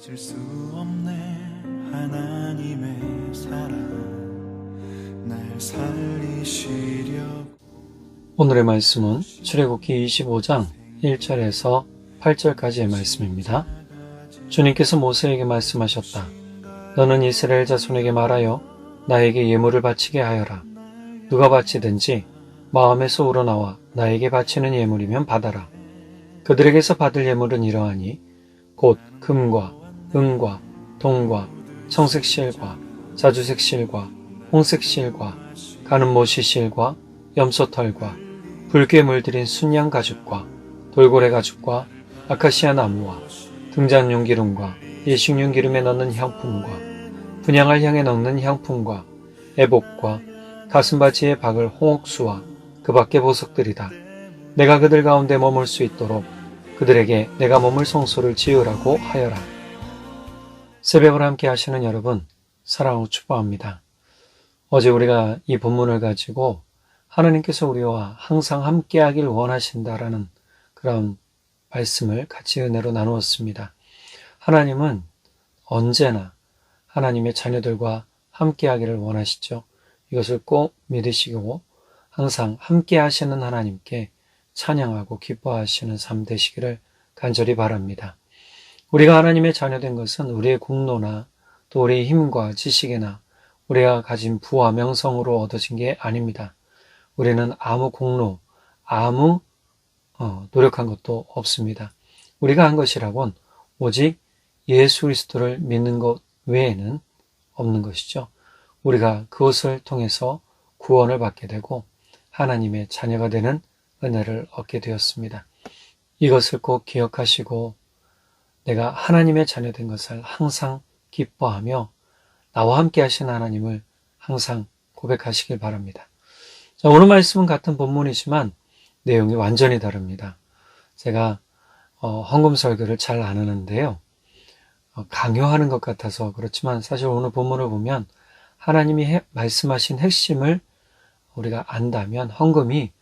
잊을 수 없네 하나님의 사랑 날 살리시려. 오늘의 말씀은 출애굽기 25장 1절에서 8절까지의 말씀입니다. 주님께서 모세에게 말씀하셨다. 너는 이스라엘 자손에게 말하여 나에게 예물을 바치게 하여라. 누가 바치든지 마음에서 우러나와 나에게 바치는 예물이면 받아라. 그들에게서 받을 예물은 이러하니 곧 금과 은과 동과 청색 실과 자주색 실과 홍색 실과 가는 모시 실과 염소털과 붉게 물들인 순양 가죽과 돌고래 가죽과 아카시아 나무와 등잔용 기름과 예식용 기름에 넣는 향품과 분향할 향에 넣는 향품과 애복과 가슴바지에 박을 홍옥수와 그 밖의 보석들이다. 내가 그들 가운데 머물 수 있도록 그들에게 내가 머물 성소를 지으라고 하여라. 새벽을 함께 하시는 여러분, 사랑하고 축복합니다. 어제 우리가 이 본문을 가지고 하나님께서 우리와 항상 함께하길 원하신다라는 그런 말씀을 같이 은혜로 나누었습니다. 하나님은 언제나 하나님의 자녀들과 함께하기를 원하시죠. 이것을 꼭 믿으시고 항상 함께하시는 하나님께 찬양하고 기뻐하시는 삶 되시기를 간절히 바랍니다. 우리가 하나님의 자녀된 것은 우리의 공로나 또 우리의 힘과 지식이나 우리가 가진 부와 명성으로 얻어진 게 아닙니다. 우리는 아무 공로, 아무 노력한 것도 없습니다. 우리가 한 것이라곤 오직 예수 그리스도를 믿는 것 외에는 없는 것이죠. 우리가 그것을 통해서 구원을 받게 되고 하나님의 자녀가 되는 은혜를 얻게 되었습니다. 이것을 꼭 기억하시고 내가 하나님의 자녀된 것을 항상 기뻐하며 나와 함께 하신 하나님을 항상 고백하시길 바랍니다. 자, 오늘 말씀은 같은 본문이지만 내용이 완전히 다릅니다. 제가 헌금 설교를 잘 안 하는데요. 강요하는 것 같아서 그렇지만 사실 오늘 본문을 보면 하나님이 말씀하신 핵심을 우리가 안다면 헌금이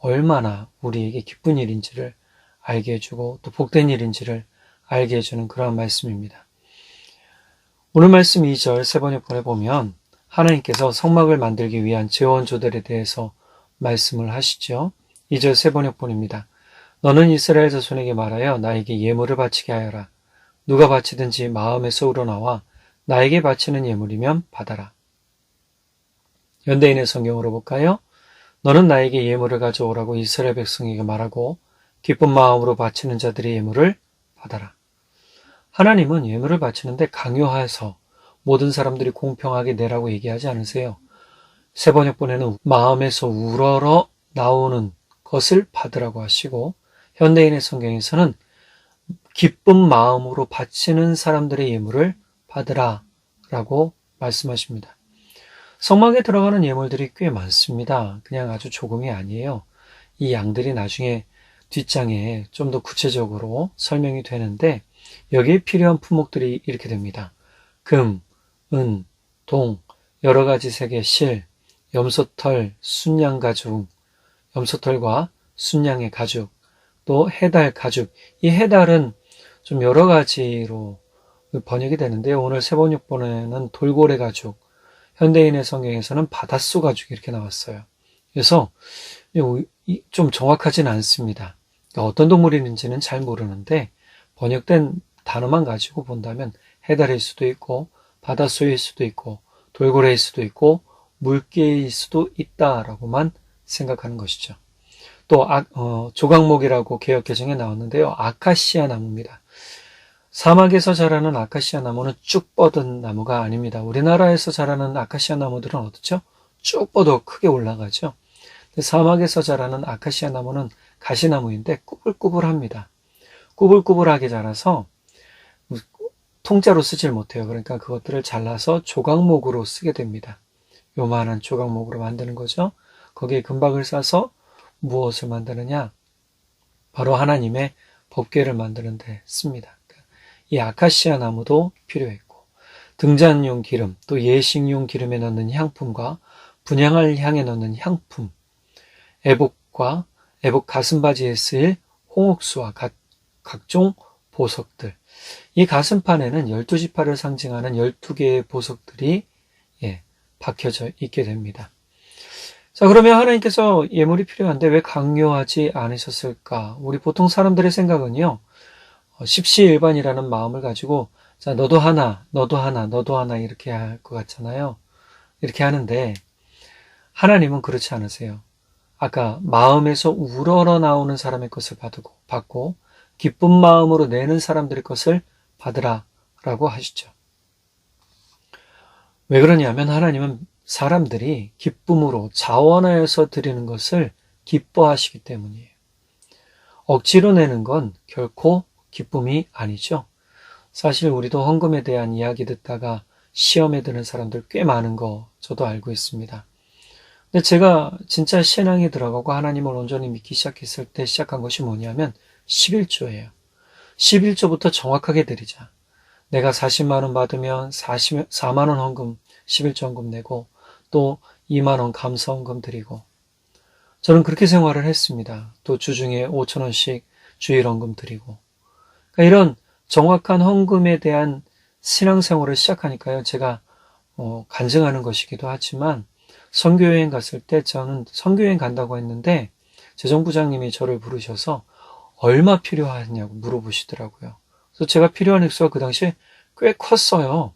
얼마나 우리에게 기쁜 일인지를 알게 해주고 또 복된 일인지를 알게 해주는 그런 말씀입니다. 오늘 말씀 2절 세 번역본에 보면 하나님께서 성막을 만들기 위한 재원조들에 대해서 말씀을 하시죠. 2절 세 번역본입니다. 너는 이스라엘 자손에게 말하여 나에게 예물을 바치게 하여라. 누가 바치든지 마음에서 우러나와 나에게 바치는 예물이면 받아라. 현대인의 성경으로 볼까요? 너는 나에게 예물을 가져오라고 이스라엘 백성에게 말하고 기쁜 마음으로 바치는 자들의 예물을 받아라. 하나님은 예물을 바치는데 강요해서 모든 사람들이 공평하게 내라고 얘기하지 않으세요. 세 번역본에는 마음에서 우러러 나오는 것을 받으라고 하시고 현대인의 성경에서는 기쁜 마음으로 바치는 사람들의 예물을 받으라 라고 말씀하십니다. 성막에 들어가는 예물들이 꽤 많습니다. 그냥 아주 조금이 아니에요. 이 양들이 나중에 뒷장에 좀 더 구체적으로 설명이 되는데 여기에 필요한 품목들이 이렇게 됩니다. 금, 은, 동, 여러 가지 색의 실, 염소털, 순양 가죽, 염소털과 순양의 가죽, 또 해달 가죽. 이 해달은 좀 여러 가지로 번역이 되는데요. 오늘 세번역본에는 돌고래 가죽, 현대인의 성경에서는 바닷소 가죽 이렇게 나왔어요. 그래서 좀 정확하진 않습니다. 어떤 동물인지는 잘 모르는데 번역된 단어만 가지고 본다면 해달일 수도 있고 바닷소일 수도 있고 돌고래일 수도 있고 물개일 수도 있다라고만 생각하는 것이죠. 또 조각목이라고 개역개정에 나왔는데요. 아카시아 나무입니다. 사막에서 자라는 아카시아 나무는 쭉 뻗은 나무가 아닙니다. 우리나라에서 자라는 아카시아 나무들은 어떻죠? 쭉 뻗어 크게 올라가죠. 근데 사막에서 자라는 아카시아 나무는 가시나무인데 꾸불꾸불합니다. 꾸불꾸불하게 자라서 통째로 쓰질 못해요. 그러니까 그것들을 잘라서 조각목으로 쓰게 됩니다. 요만한 조각목으로 만드는 거죠. 거기에 금박을 싸서 무엇을 만드느냐? 바로 하나님의 법궤를 만드는 데 씁니다. 이 아카시아 나무도 필요했고 등잔용 기름, 또 예식용 기름에 넣는 향품과 분향할 향에 넣는 향품, 애복 가슴바지에 쓰일 홍옥수와 각종 보석들, 이 가슴판에는 12지파를 상징하는 12개의 보석들이 박혀져 있게 됩니다. 자, 그러면 하나님께서 예물이 필요한데 왜 강요하지 않으셨을까? 우리 보통 사람들의 생각은요, 십시일반이라는 마음을 가지고, 자, 너도 하나, 너도 하나, 너도 하나 이렇게 할 것 같잖아요. 이렇게 하는데, 하나님은 그렇지 않으세요. 아까 마음에서 우러러 나오는 사람의 것을 받고, 기쁜 마음으로 내는 사람들의 것을 받으라 라고 하시죠. 왜 그러냐면 하나님은 사람들이 기쁨으로 자원하여서 드리는 것을 기뻐하시기 때문이에요. 억지로 내는 건 결코 기쁨이 아니죠. 사실 우리도 헌금에 대한 이야기 듣다가 시험에 드는 사람들 꽤 많은 거 저도 알고 있습니다. 근데 제가 진짜 신앙에 들어가고 하나님을 온전히 믿기 시작했을 때 시작한 것이 뭐냐면 11조예요. 11조부터 정확하게 드리자. 내가 40만 원 받으면 4만 원 헌금, 11조 헌금 내고 또 2만 원 감사 헌금 드리고 저는 그렇게 생활을 했습니다. 또 주중에 5천 원씩 주일 헌금 드리고 그러니까 이런 정확한 헌금에 대한 신앙생활을 시작하니까요. 제가 간증하는 것이기도 하지만 선교여행 갔을 때 저는 선교여행 간다고 했는데 재정부장님이 저를 부르셔서 얼마 필요하냐고 물어보시더라고요. 그래서 제가 필요한 액수가 그 당시에 꽤 컸어요.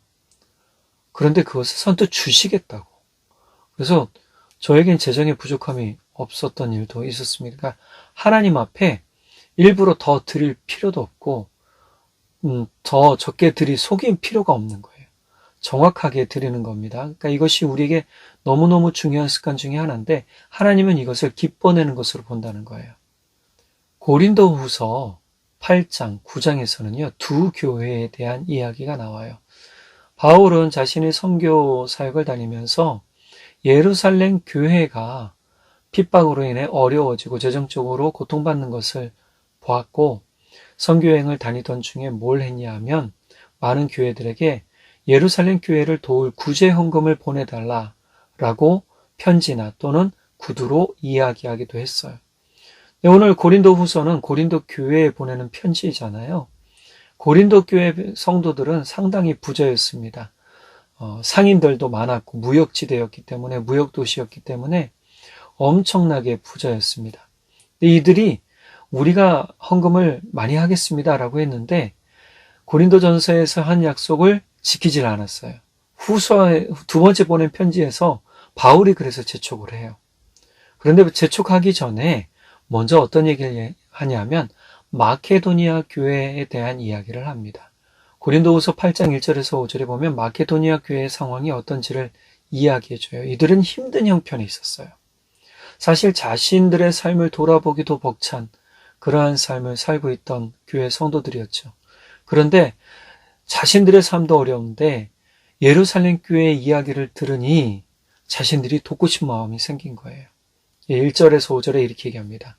그런데 그것을 선뜻 주시겠다고. 그래서 저에겐 재정의 부족함이 없었던 일도 있었습니다. 그러니까 하나님 앞에 일부러 더 드릴 필요도 없고 더 적게 드릴 속일 필요가 없는 거예요. 정확하게 드리는 겁니다. 그러니까 이것이 우리에게 너무너무 중요한 습관 중에 하나인데 하나님은 이것을 기뻐내는 것으로 본다는 거예요. 고린도후서 8장, 9장에서는요. 두 교회에 대한 이야기가 나와요. 바울은 자신의 선교 사역을 다니면서 예루살렘 교회가 핍박으로 인해 어려워지고 재정적으로 고통받는 것을 보았고 선교여행을 다니던 중에 뭘 했냐 하면 많은 교회들에게 예루살렘 교회를 도울 구제 헌금을 보내달라라고 편지나 또는 구두로 이야기하기도 했어요. 오늘 고린도 후서는 고린도 교회에 보내는 편지잖아요. 고린도 교회 성도들은 상당히 부자였습니다. 상인들도 많았고 무역지대였기 때문에 무역도시였기 때문에 엄청나게 부자였습니다. 근데 이들이 우리가 헌금을 많이 하겠습니다라고 했는데 고린도전서에서 한 약속을 지키질 않았어요. 후서에 두 번째 보낸 편지에서 바울이 그래서 재촉을 해요. 그런데 재촉하기 전에 먼저 어떤 얘기를 하냐면 마케도니아 교회에 대한 이야기를 합니다. 고린도후서 8장 1절에서 5절에 보면 마케도니아 교회의 상황이 어떤지를 이야기해줘요. 이들은 힘든 형편에 있었어요. 사실 자신들의 삶을 돌아보기도 벅찬 그러한 삶을 살고 있던 교회 성도들이었죠. 그런데 자신들의 삶도 어려운데 예루살렘 교회의 이야기를 들으니 자신들이 돕고 싶은 마음이 생긴 거예요. 1절에서 5절에 이렇게 얘기합니다.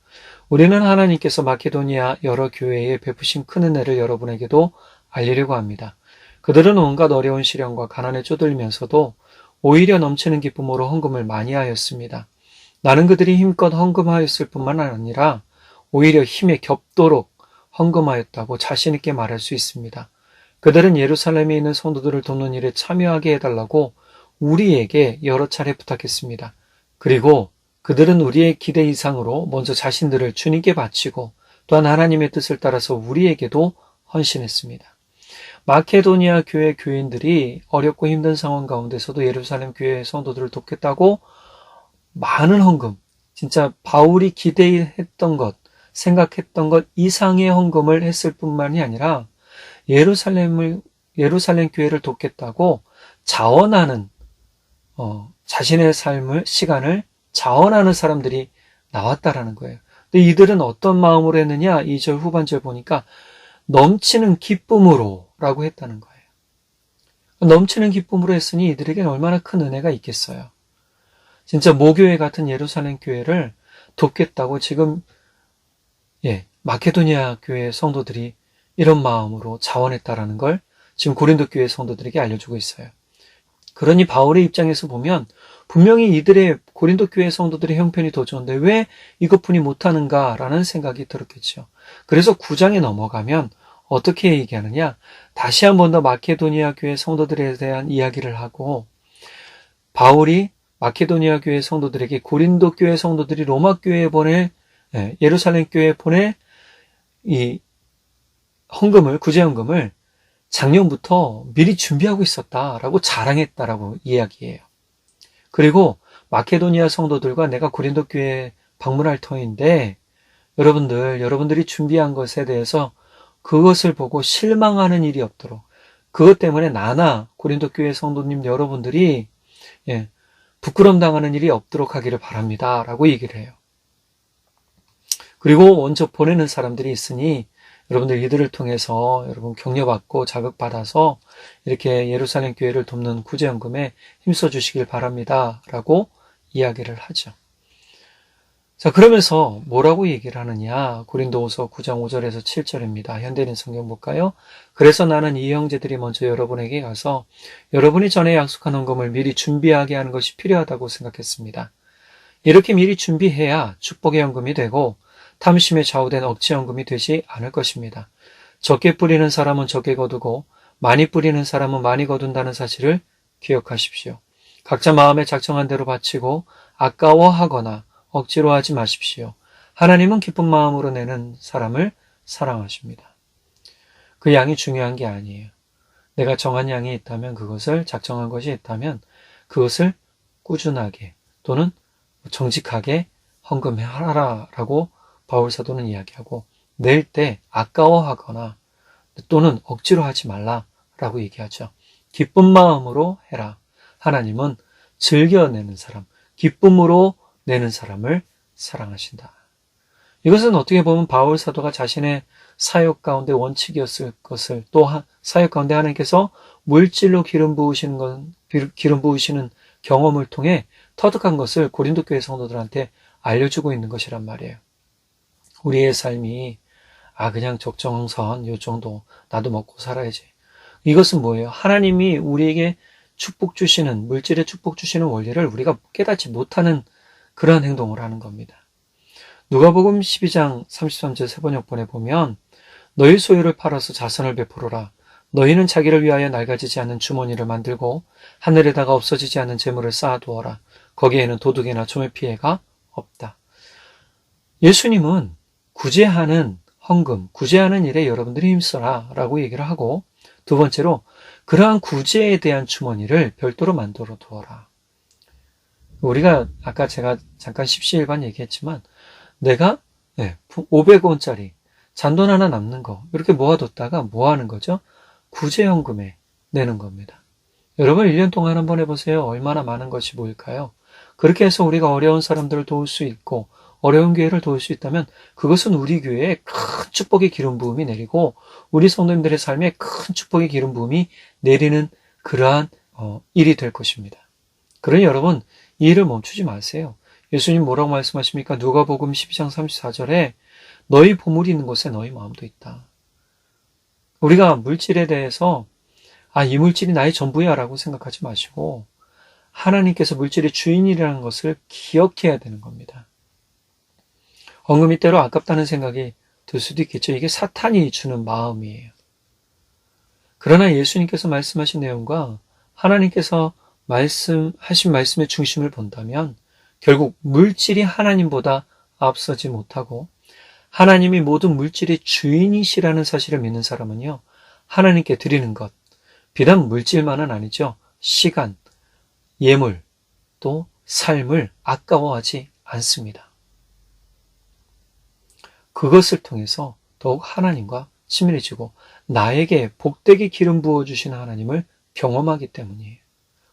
우리는 하나님께서 마케도니아 여러 교회에 베푸신 큰 은혜를 여러분에게도 알리려고 합니다. 그들은 온갖 어려운 시련과 가난에 쪼들리면서도 오히려 넘치는 기쁨으로 헌금을 많이 하였습니다. 나는 그들이 힘껏 헌금하였을 뿐만 아니라 오히려 힘에 겹도록 헌금하였다고 자신 있게 말할 수 있습니다. 그들은 예루살렘에 있는 성도들을 돕는 일에 참여하게 해달라고 우리에게 여러 차례 부탁했습니다. 그리고 그들은 우리의 기대 이상으로 먼저 자신들을 주님께 바치고 또한 하나님의 뜻을 따라서 우리에게도 헌신했습니다. 마케도니아 교회 교인들이 어렵고 힘든 상황 가운데서도 예루살렘 교회 성도들을 돕겠다고 많은 헌금, 진짜 바울이 기대했던 것, 생각했던 것 이상의 헌금을 했을 뿐만이 아니라 예루살렘 교회를 돕겠다고 자원하는 자신의 삶을 시간을 자원하는 사람들이 나왔다라는 거예요. 근데 이들은 어떤 마음으로 했느냐? 2절 후반절 보니까 넘치는 기쁨으로 라고 했다는 거예요. 넘치는 기쁨으로 했으니 이들에게는 얼마나 큰 은혜가 있겠어요. 진짜 모교회 같은 예루살렘 교회를 돕겠다고 지금 마케도니아 교회 성도들이 이런 마음으로 자원했다라는 걸 지금 고린도 교회 성도들에게 알려주고 있어요. 그러니 바울의 입장에서 보면 분명히 이들의 고린도 교회 성도들의 형편이 더 좋은데 왜 이것뿐이 못하는가라는 생각이 들었겠죠. 그래서 9장에 넘어가면 어떻게 얘기하느냐? 다시 한 번 더 마케도니아 교회 성도들에 대한 이야기를 하고, 바울이 마케도니아 교회 성도들에게 고린도 교회 성도들이 로마 교회에 보낼, 예루살렘 교회에 보낼 이 헌금을, 구제헌금을 작년부터 미리 준비하고 있었다라고 자랑했다라고 이야기해요. 그리고 마케도니아 성도들과 내가 고린도 교회에 방문할 터인데 여러분들이 준비한 것에 대해서 그것을 보고 실망하는 일이 없도록, 그것 때문에 나나 고린도 교회 성도님 여러분들이 부끄럼 당하는 일이 없도록 하기를 바랍니다 라고 얘기를 해요. 그리고 먼저 보내는 사람들이 있으니 여러분들 이들을 통해서 여러분 격려받고 자극받아서 이렇게 예루살렘 교회를 돕는 구제헌금에 힘써 주시길 바랍니다 라고 이야기를 하죠. 자, 그러면서 뭐라고 얘기를 하느냐? 고린도후서 9장 5절에서 7절입니다. 현대인 성경 볼까요? 그래서 나는 이 형제들이 먼저 여러분에게 가서 여러분이 전에 약속한 헌금을 미리 준비하게 하는 것이 필요하다고 생각했습니다. 이렇게 미리 준비해야 축복의 헌금이 되고 탐심에 좌우된 억지 헌금이 되지 않을 것입니다. 적게 뿌리는 사람은 적게 거두고 많이 뿌리는 사람은 많이 거둔다는 사실을 기억하십시오. 각자 마음에 작정한 대로 바치고 아까워하거나 억지로 하지 마십시오. 하나님은 기쁜 마음으로 내는 사람을 사랑하십니다. 그 양이 중요한 게 아니에요. 내가 정한 양이 있다면, 그것을 작정한 것이 있다면 그것을 꾸준하게 또는 정직하게 헌금하라라고 바울 사도는 이야기하고, 낼 때 아까워하거나 또는 억지로 하지 말라라고 얘기하죠. 기쁜 마음으로 해라. 하나님은 즐겨내는 사람, 기쁨으로 내는 사람을 사랑하신다. 이것은 어떻게 보면 바울 사도가 자신의 사역 가운데 원칙이었을 것을, 또 사역 가운데 하나님께서 물질로 기름 부으시는 경험을 통해 터득한 것을 고린도 교회 성도들한테 알려주고 있는 것이란 말이에요. 우리의 삶이 그냥 적정선 요 정도 나도 먹고 살아야지. 이것은 뭐예요? 하나님이 우리에게 축복 주시는, 물질의 축복 주시는 원리를 우리가 깨닫지 못하는 그러한 행동을 하는 겁니다. 누가복음 12장 33절 세번역본에 보면 너희 소유를 팔아서 자선을 베풀어라. 너희는 자기를 위하여 낡아지지 않는 주머니를 만들고 하늘에다가 없어지지 않는 재물을 쌓아두어라. 거기에는 도둑이나 총의 피해가 없다. 예수님은 구제하는 헌금, 구제하는 일에 여러분들이 힘써라 라고 얘기를 하고, 두 번째로 그러한 구제에 대한 주머니를 별도로 만들어 두어라. 우리가 아까 제가 잠깐 십시일반 얘기했지만 내가 500원짜리 잔돈 하나 남는 거 이렇게 모아뒀다가 뭐 하는 거죠? 구제연금에 내는 겁니다. 여러분 1년 동안 한번 해보세요. 얼마나 많은 것이 모일까요? 그렇게 해서 우리가 어려운 사람들을 도울 수 있고 어려운 교회를 도울 수 있다면 그것은 우리 교회에 큰 축복의 기름 부음이 내리고 우리 성도님들의 삶에 큰 축복의 기름 부음이 내리는 그러한 일이 될 것입니다. 그러니 여러분 이 일을 멈추지 마세요. 예수님 뭐라고 말씀하십니까? 누가복음 12장 34절에 너희 보물이 있는 곳에 너희 마음도 있다. 우리가 물질에 대해서 이 물질이 나의 전부야 라고 생각하지 마시고 하나님께서 물질의 주인이라는 것을 기억해야 되는 겁니다. 헌금이 때로 아깝다는 생각이 들 수도 있겠죠. 이게 사탄이 주는 마음이에요. 그러나 예수님께서 말씀하신 내용과 하나님께서 하신 말씀의 중심을 본다면 결국 물질이 하나님보다 앞서지 못하고 하나님이 모든 물질의 주인이시라는 사실을 믿는 사람은요, 하나님께 드리는 것, 비단 물질만은 아니죠. 시간, 예물, 또 삶을 아까워하지 않습니다. 그것을 통해서 더욱 하나님과 친밀해지고 나에게 복되게 기름 부어주시는 하나님을 경험하기 때문이에요.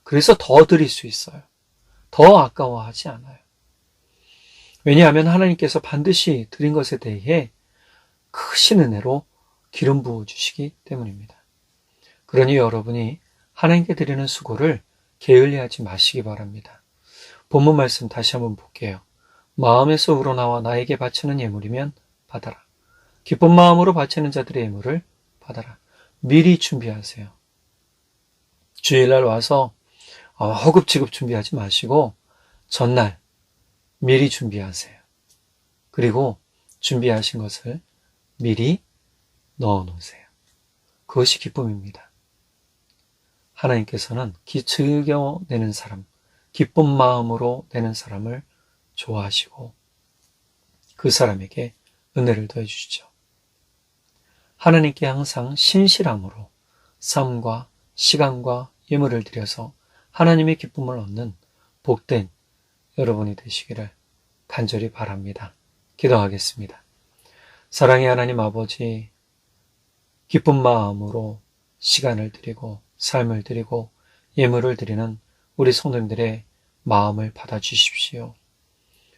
그래서 더 드릴 수 있어요. 더 아까워하지 않아요. 왜냐하면 하나님께서 반드시 드린 것에 대해 크신 은혜로 기름 부어주시기 때문입니다. 그러니 여러분이 하나님께 드리는 수고를 게을리하지 마시기 바랍니다. 본문 말씀 다시 한번 볼게요. 마음에서 우러나와 나에게 바치는 예물이면 받아라. 기쁜 마음으로 바치는 자들의 예물을 받아라. 미리 준비하세요. 주일날 와서 허급지급 준비하지 마시고 전날 미리 준비하세요. 그리고 준비하신 것을 미리 넣어 놓으세요. 그것이 기쁨입니다. 하나님께서는 즐겨내는 사람, 기쁜 마음으로 내는 사람을 좋아하시고 그 사람에게 은혜를 더해 주시죠. 하나님께 항상 신실함으로 삶과 시간과 예물을 드려서 하나님의 기쁨을 얻는 복된 여러분이 되시기를 간절히 바랍니다. 기도하겠습니다. 사랑의 하나님 아버지, 기쁜 마음으로 시간을 드리고 삶을 드리고 예물을 드리는 우리 성도님들의 마음을 받아주십시오.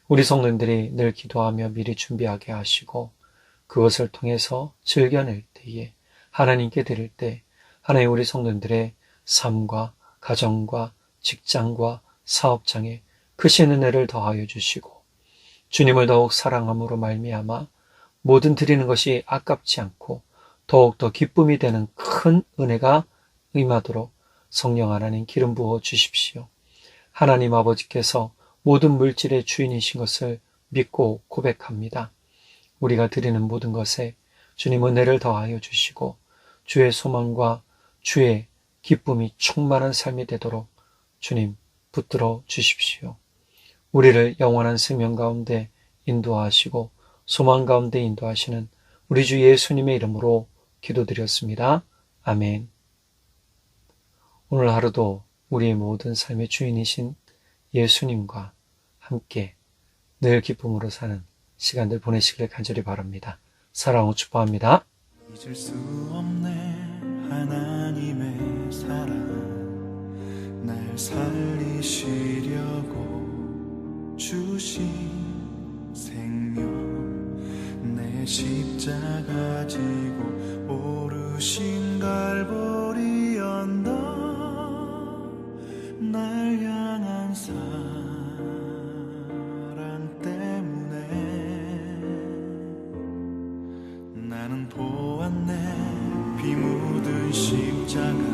우리 성도님들이 늘 기도하며 미리 준비하게 하시고 그것을 통해서 즐겨낼 때에 하나님께 드릴 때 하나님 우리 성도님들의 삶과 가정과 직장과 사업장에 크신 은혜를 더하여 주시고 주님을 더욱 사랑함으로 말미암아 모든 드리는 것이 아깝지 않고 더욱더 기쁨이 되는 큰 은혜가 임하도록 성령 하나님 기름 부어 주십시오. 하나님 아버지께서 모든 물질의 주인이신 것을 믿고 고백합니다. 우리가 드리는 모든 것에 주님 은혜를 더하여 주시고 주의 소망과 주의 기쁨이 충만한 삶이 되도록 주님 붙들어 주십시오. 우리를 영원한 생명 가운데 인도하시고 소망 가운데 인도하시는 우리 주 예수님의 이름으로 기도드렸습니다. 아멘. 오늘 하루도 우리의 모든 삶의 주인이신 예수님과 함께 늘 기쁨으로 사는 시간들 보내시길 간절히 바랍니다. 사랑하고 축복합니다. 잊을 수 없네 하나님의 사랑 날 살리시려고 주신 생명 내 십자가 지고 오르신 갈보리 언덕 날 향한 사랑 때문에 나는 보았네 피 묻은 십자가